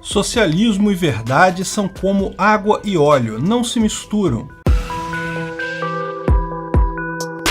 Socialismo e verdade são como água e óleo, não se misturam.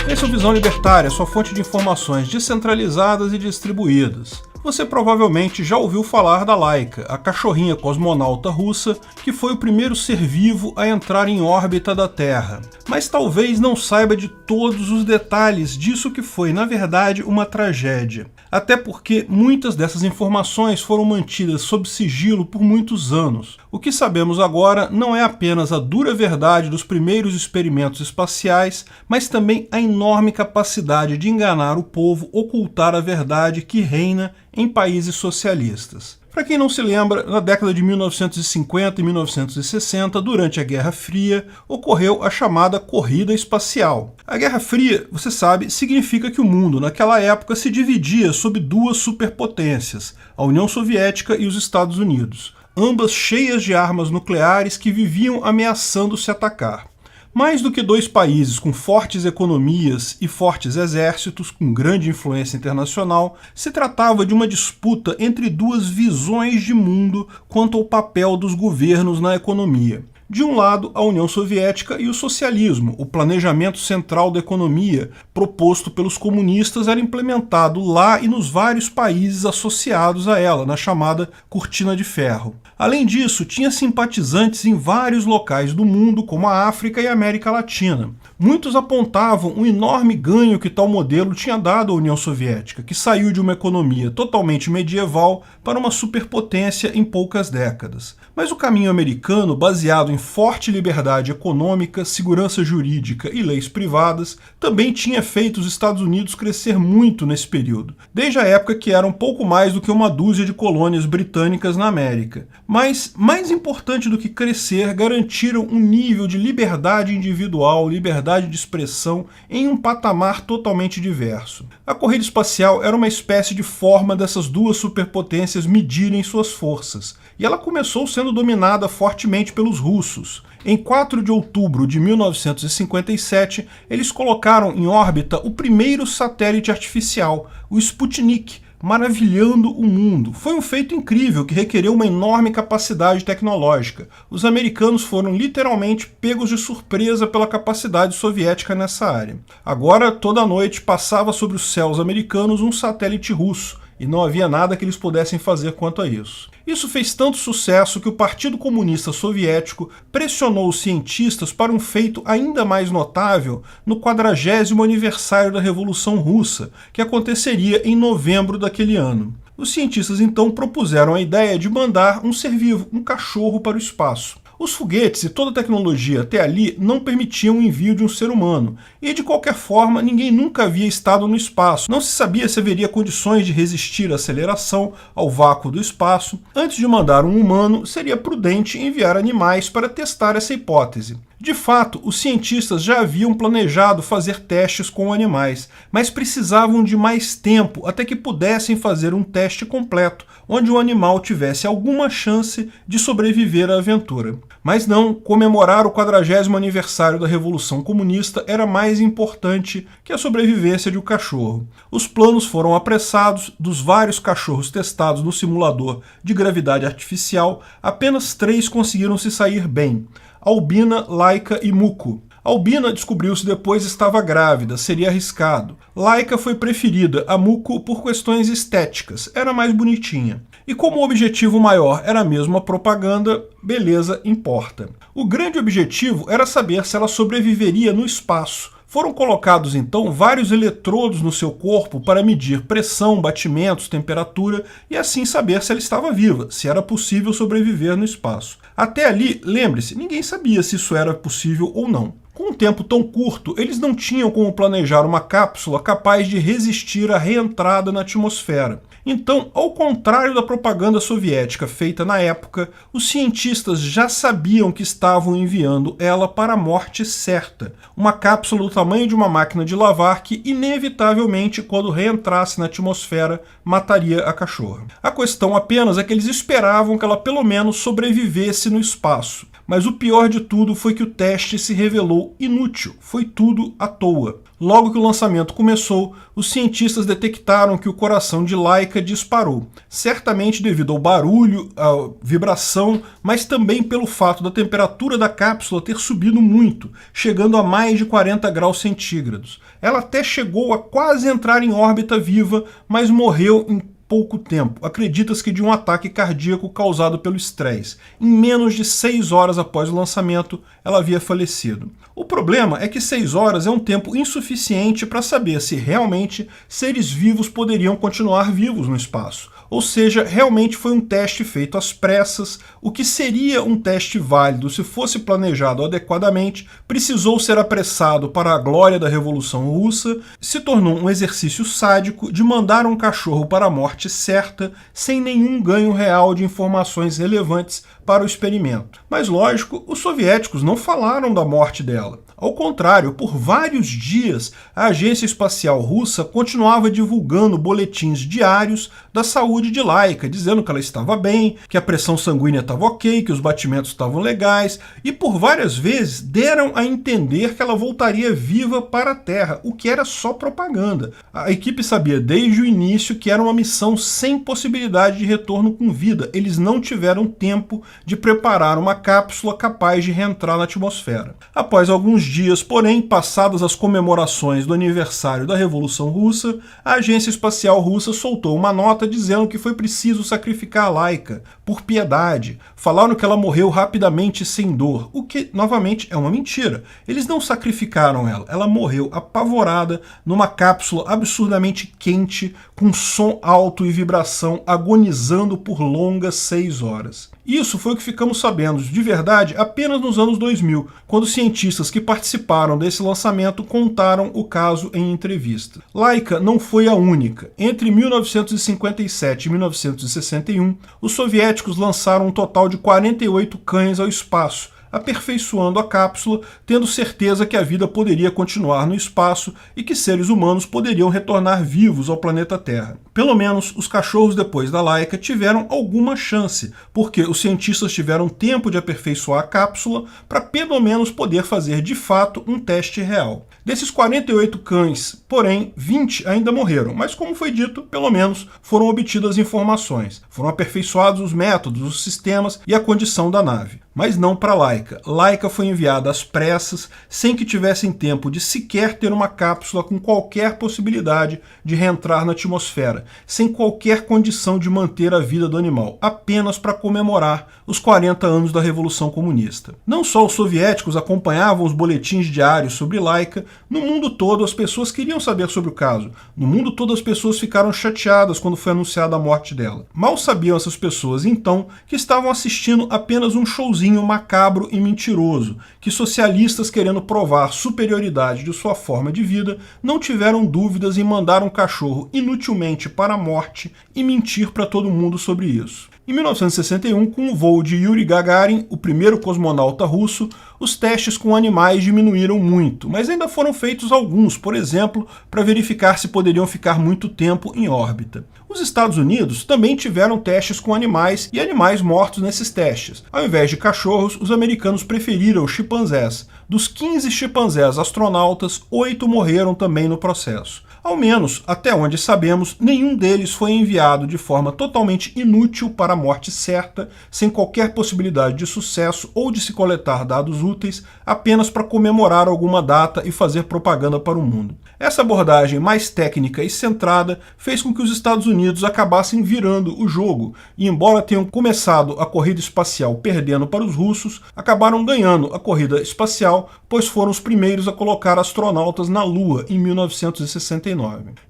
Esse é o Visão Libertária, sua fonte de informações descentralizadas e distribuídas. Você provavelmente já ouviu falar da Laika, a cachorrinha cosmonauta russa que foi o primeiro ser vivo a entrar em órbita da Terra. Mas talvez não saiba de todos os detalhes disso que foi, na verdade, uma tragédia. Até porque muitas dessas informações foram mantidas sob sigilo por muitos anos. O que sabemos agora não é apenas a dura verdade dos primeiros experimentos espaciais, mas também a enorme capacidade de enganar o povo, ocultar a verdade que reina em países socialistas. Para quem não se lembra, na década de 1950 e 1960, durante a Guerra Fria, ocorreu a chamada corrida espacial. A Guerra Fria, você sabe, significa que o mundo naquela época se dividia sob duas superpotências, a União Soviética e os Estados Unidos, ambas cheias de armas nucleares que viviam ameaçando se atacar. Mais do que dois países com fortes economias e fortes exércitos, com grande influência internacional, se tratava de uma disputa entre duas visões de mundo quanto ao papel dos governos na economia. De um lado, a União Soviética e o socialismo, o planejamento central da economia, proposto pelos comunistas, era implementado lá e nos vários países associados a ela, na chamada Cortina de Ferro. Além disso, tinha simpatizantes em vários locais do mundo, como a África e a América Latina. Muitos apontavam o enorme ganho que tal modelo tinha dado à União Soviética, que saiu de uma economia totalmente medieval para uma superpotência em poucas décadas. Mas o caminho americano, baseado em forte liberdade econômica, segurança jurídica e leis privadas, também tinha feito os Estados Unidos crescer muito nesse período, desde a época que eram pouco mais do que uma dúzia de colônias britânicas na América. Mas, mais importante do que crescer, garantiram um nível de liberdade individual, liberdade de expressão em um patamar totalmente diverso. A corrida espacial era uma espécie de forma dessas duas superpotências medirem suas forças, e ela começou sendo dominada fortemente pelos russos. Em 4 de outubro de 1957, eles colocaram em órbita o primeiro satélite artificial, o Sputnik, maravilhando o mundo. Foi um feito incrível que requereu uma enorme capacidade tecnológica. Os americanos foram literalmente pegos de surpresa pela capacidade soviética nessa área. Agora, toda noite, passava sobre os céus americanos um satélite russo, e não havia nada que eles pudessem fazer quanto a isso. Isso fez tanto sucesso que o Partido Comunista Soviético pressionou os cientistas para um feito ainda mais notável no 40º aniversário da Revolução Russa, que aconteceria em novembro daquele ano. Os cientistas então propuseram a ideia de mandar um ser vivo, um cachorro, para o espaço. Os foguetes e toda a tecnologia até ali não permitiam o envio de um ser humano, e de qualquer forma ninguém nunca havia estado no espaço. Não se sabia se haveria condições de resistir à aceleração, ao vácuo do espaço. Antes de mandar um humano, seria prudente enviar animais para testar essa hipótese. De fato, os cientistas já haviam planejado fazer testes com animais, mas precisavam de mais tempo até que pudessem fazer um teste completo, onde o animal tivesse alguma chance de sobreviver à aventura. Mas não, comemorar o 40º aniversário da Revolução Comunista era mais importante que a sobrevivência de um cachorro. Os planos foram apressados. Dos vários cachorros testados no simulador de gravidade artificial, apenas 3 conseguiram se sair bem: Albina, Laika e Muku. Albina, descobriu-se depois, estava grávida, seria arriscado. Laika foi preferida a Muku por questões estéticas, era mais bonitinha. E como o objetivo maior era mesmo a propaganda, beleza importa. O grande objetivo era saber se ela sobreviveria no espaço. Foram colocados então vários eletrodos no seu corpo para medir pressão, batimentos, temperatura e assim saber se ela estava viva, se era possível sobreviver no espaço. Até ali, lembre-se, ninguém sabia se isso era possível ou não. Com um tempo tão curto, eles não tinham como planejar uma cápsula capaz de resistir à reentrada na atmosfera. Então, ao contrário da propaganda soviética feita na época, os cientistas já sabiam que estavam enviando ela para a morte certa. Uma cápsula do tamanho de uma máquina de lavar que, inevitavelmente, quando reentrasse na atmosfera, mataria a cachorra. A questão apenas é que eles esperavam que ela pelo menos sobrevivesse no espaço. Mas o pior de tudo foi que o teste se revelou inútil, foi tudo à toa. Logo que o lançamento começou, os cientistas detectaram que o coração de Laika disparou, certamente devido ao barulho, à vibração, mas também pelo fato da temperatura da cápsula ter subido muito, chegando a mais de 40 graus centígrados. Ela até chegou a quase entrar em órbita viva, mas morreu em pouco tempo. Acredita-se que de um ataque cardíaco causado pelo estresse. Em menos de 6 horas após o lançamento, ela havia falecido. O problema é que 6 horas é um tempo insuficiente para saber se realmente seres vivos poderiam continuar vivos no espaço. Ou seja, realmente foi um teste feito às pressas. O que seria um teste válido se fosse planejado adequadamente, precisou ser apressado para a glória da Revolução Russa, se tornou um exercício sádico de mandar um cachorro para a morte certa, sem nenhum ganho real de informações relevantes para o experimento. Mas lógico, os soviéticos não falaram da morte dela. Ao contrário, por vários dias, a Agência Espacial Russa continuava divulgando boletins diários da saúde de Laika, dizendo que ela estava bem, que a pressão sanguínea estava ok, que os batimentos estavam legais, e por várias vezes deram a entender que ela voltaria viva para a Terra, o que era só propaganda. A equipe sabia desde o início que era uma missão sem possibilidade de retorno com vida. Eles não tiveram tempo de preparar uma cápsula capaz de reentrar na atmosfera. Após alguns dias, porém, passadas as comemorações do aniversário da Revolução Russa, a Agência Espacial Russa soltou uma nota dizendo que foi preciso sacrificar a Laika por piedade. Falaram que ela morreu rapidamente sem dor, o que, novamente, é uma mentira. Eles não sacrificaram ela, ela morreu apavorada numa cápsula absurdamente quente, com som alto e vibração, agonizando por longas 6 horas. Isso foi o que ficamos sabendo de verdade apenas nos anos 2000, quando cientistas que participaram desse lançamento contaram o caso em entrevista. Laika não foi a única. Entre 1957 e 1961, os soviéticos lançaram um total de 48 cães ao espaço, aperfeiçoando a cápsula, tendo certeza que a vida poderia continuar no espaço e que seres humanos poderiam retornar vivos ao planeta Terra. Pelo menos os cachorros depois da Laika tiveram alguma chance, porque os cientistas tiveram tempo de aperfeiçoar a cápsula para pelo menos poder fazer de fato um teste real. Desses 48 cães, porém, 20 ainda morreram, mas como foi dito, pelo menos foram obtidas informações. Foram aperfeiçoados os métodos, os sistemas e a condição da nave. Mas não para Laika. Laika foi enviada às pressas, sem que tivessem tempo de sequer ter uma cápsula com qualquer possibilidade de reentrar na atmosfera, sem qualquer condição de manter a vida do animal, apenas para comemorar os 40 anos da Revolução Comunista. Não só os soviéticos acompanhavam os boletins diários sobre Laika, no mundo todo as pessoas queriam saber sobre o caso. No mundo todo as pessoas ficaram chateadas quando foi anunciada a morte dela. Mal sabiam essas pessoas, então, que estavam assistindo apenas um showzinho macabro e mentiroso, que socialistas querendo provar superioridade de sua forma de vida não tiveram dúvidas em mandar um cachorro inutilmente para a morte e mentir para todo mundo sobre isso. Em 1961, com o voo de Yuri Gagarin, o primeiro cosmonauta russo, os testes com animais diminuíram muito, mas ainda foram feitos alguns, por exemplo, para verificar se poderiam ficar muito tempo em órbita. Os Estados Unidos também tiveram testes com animais e animais mortos nesses testes. Ao invés de cachorros, os americanos preferiram chimpanzés. Dos 15 chimpanzés astronautas, 8 morreram também no processo. Ao menos, até onde sabemos, nenhum deles foi enviado de forma totalmente inútil para a morte certa, sem qualquer possibilidade de sucesso ou de se coletar dados úteis, apenas para comemorar alguma data e fazer propaganda para o mundo. Essa abordagem mais técnica e centrada fez com que os Estados Unidos acabassem virando o jogo, e embora tenham começado a corrida espacial perdendo para os russos, acabaram ganhando a corrida espacial, pois foram os primeiros a colocar astronautas na Lua em 1969.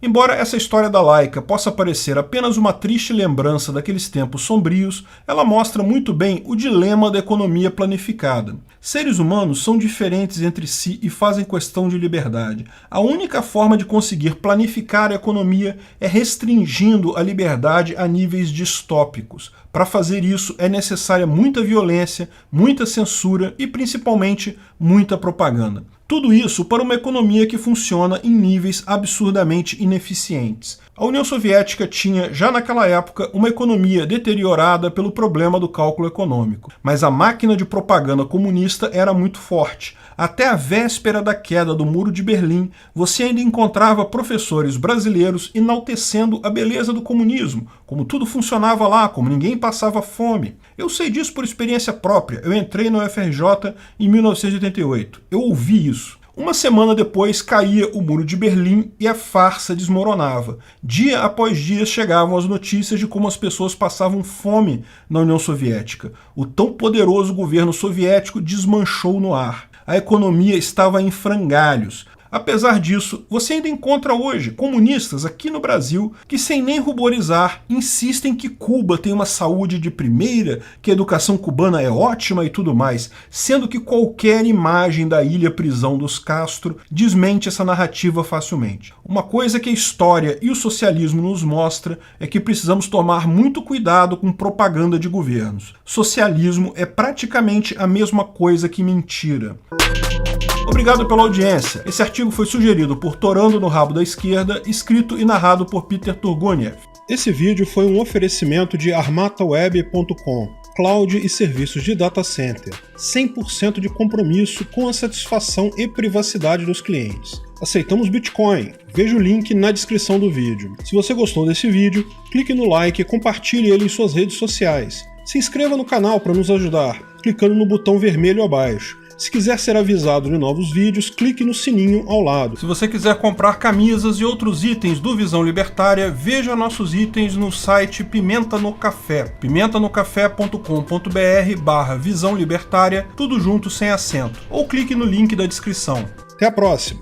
Embora essa história da Laika possa parecer apenas uma triste lembrança daqueles tempos sombrios, ela mostra muito bem o dilema da economia planificada. Seres humanos são diferentes entre si e fazem questão de liberdade. A única forma de conseguir planificar a economia é restringindo a liberdade a níveis distópicos. Para fazer isso é necessária muita violência, muita censura e principalmente muita propaganda. Tudo isso para uma economia que funciona em níveis absurdamente ineficientes. A União Soviética tinha, já naquela época, uma economia deteriorada pelo problema do cálculo econômico. Mas a máquina de propaganda comunista era muito forte. Até a véspera da queda do Muro de Berlim, você ainda encontrava professores brasileiros enaltecendo a beleza do comunismo, como tudo funcionava lá, como ninguém passava fome. Eu sei disso por experiência própria. Eu entrei no UFRJ em 1988. Eu ouvi isso. Uma semana depois caía o Muro de Berlim e a farsa desmoronava. Dia após dia chegavam as notícias de como as pessoas passavam fome na União Soviética. O tão poderoso governo soviético desmanchou no ar. A economia estava em frangalhos. Apesar disso, você ainda encontra hoje comunistas aqui no Brasil que, sem nem ruborizar, insistem que Cuba tem uma saúde de primeira, que a educação cubana é ótima e tudo mais, sendo que qualquer imagem da ilha-prisão dos Castro desmente essa narrativa facilmente. Uma coisa que a história e o socialismo nos mostra é que precisamos tomar muito cuidado com propaganda de governos. Socialismo é praticamente a mesma coisa que mentira. Obrigado pela audiência. Esse artigo foi sugerido por Torando no Rabo da Esquerda, escrito e narrado por Peter Turguniev. Esse vídeo foi um oferecimento de armataweb.com, cloud e serviços de data center, 100% de compromisso com a satisfação e privacidade dos clientes. Aceitamos Bitcoin. Veja o link na descrição do vídeo. Se você gostou desse vídeo, clique no like e compartilhe ele em suas redes sociais. Se inscreva no canal para nos ajudar, clicando no botão vermelho abaixo. Se quiser ser avisado de novos vídeos, clique no sininho ao lado. Se você quiser comprar camisas e outros itens do Visão Libertária, veja nossos itens no site Pimenta no Café, pimentanocafé.com.br/Visão Libertária, tudo junto sem acento, ou clique no link da descrição. Até a próxima!